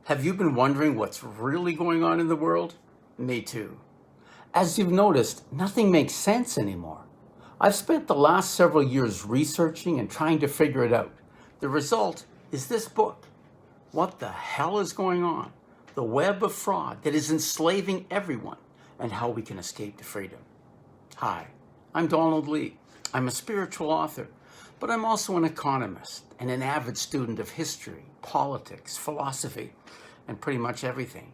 Have you been wondering what's really going on in the world? Me too. As you've noticed, nothing makes sense anymore. I've spent the last several years researching and trying to figure it out. The result is this book. What the hell is going on? The web of fraud that is enslaving everyone and how we can escape to freedom. Hi, I'm Donald Lee. I'm a spiritual author, but I'm also an economist and an avid student of history, politics, philosophy, and pretty much everything.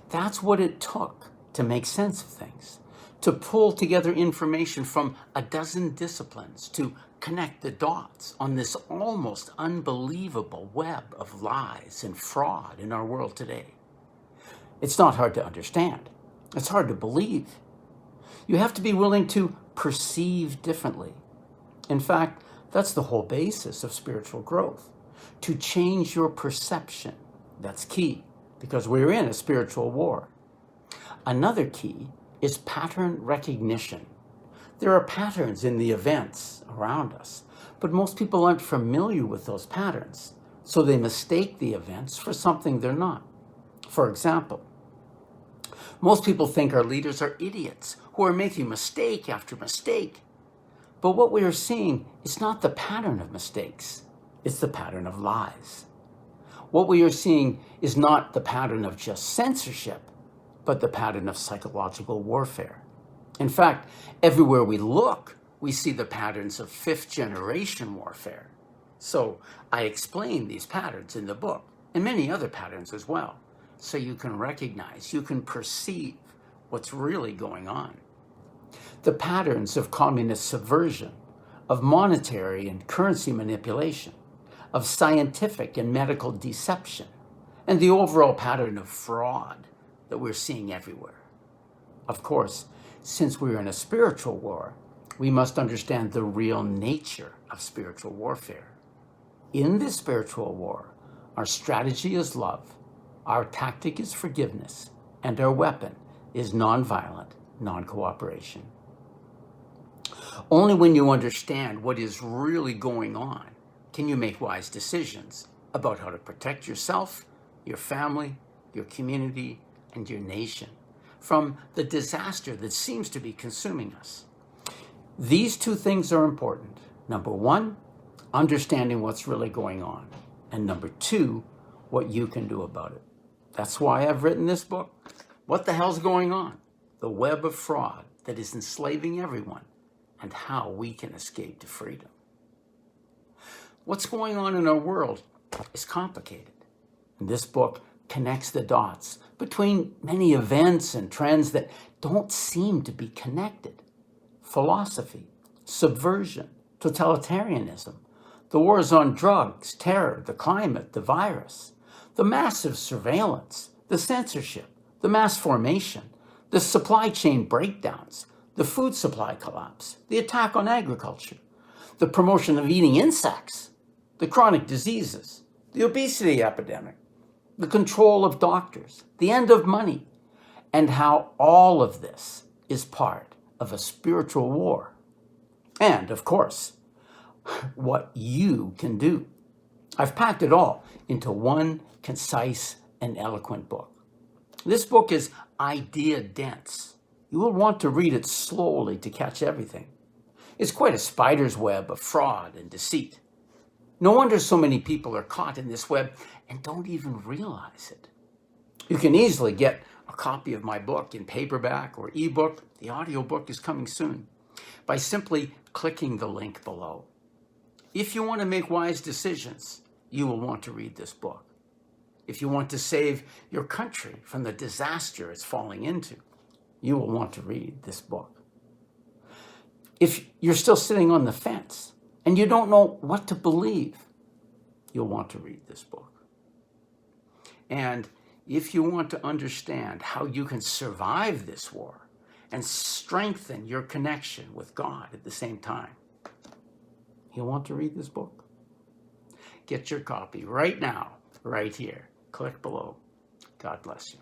That's what it took to make sense of things, to pull together information from a dozen disciplines, to connect the dots on this almost unbelievable web of lies and fraud in our world today. It's not hard to understand. It's hard to believe. You have to be willing to perceive differently. In fact, that's the whole basis of spiritual growth. To change your perception, that's key, because we're in a spiritual war. Another key is pattern recognition. There are patterns in the events around us, but most people aren't familiar with those patterns, so they mistake the events for something they're not. For example, most people think our leaders are idiots who are making mistake after mistake. But what we are seeing is not the pattern of mistakes, it's the pattern of lies. What we are seeing is not the pattern of just censorship, but the pattern of psychological warfare. In fact, everywhere we look, we see the patterns of fifth-generation warfare. So I explain these patterns in the book, and many other patterns as well, so you can recognize, you can perceive what's really going on. The patterns of communist subversion, of monetary and currency manipulation, of scientific and medical deception, and the overall pattern of fraud that we're seeing everywhere. Of course, since we're in a spiritual war, we must understand the real nature of spiritual warfare. In this spiritual war, our strategy is love, our tactic is forgiveness, and our weapon is nonviolent non-cooperation. Only when you understand what is really going on can you make wise decisions about how to protect yourself, your family, your community, and your nation from the disaster that seems to be consuming us. These two things are important. Number one, understanding what's really going on. And number two, what you can do about it. That's why I've written this book. What the hell's going on? The web of fraud that is enslaving everyone and how we can escape to freedom. What's going on in our world is complicated. And this book connects the dots between many events and trends that don't seem to be connected. Philosophy, subversion, totalitarianism, the wars on drugs, terror, the climate, the virus, the massive surveillance, the censorship, the mass formation, the supply chain breakdowns, the food supply collapse, the attack on agriculture, the promotion of eating insects, the chronic diseases, the obesity epidemic, the control of doctors, the end of money, and how all of this is part of a spiritual war. And, of course, what you can do. I've packed it all into one concise and eloquent book. This book is idea-dense. You will want to read it slowly to catch everything. It's quite a spider's web of fraud and deceit. No wonder so many people are caught in this web and don't even realize it. You can easily get a copy of my book in paperback or ebook. The audiobook is coming soon, by simply clicking the link below. If you want to make wise decisions, you will want to read this book. If you want to save your country from the disaster it's falling into, you will want to read this book. If you're still sitting on the fence and you don't know what to believe, you'll want to read this book. And if you want to understand how you can survive this war and strengthen your connection with God at the same time, you'll want to read this book. Get your copy right now, right here. Click below. God bless you.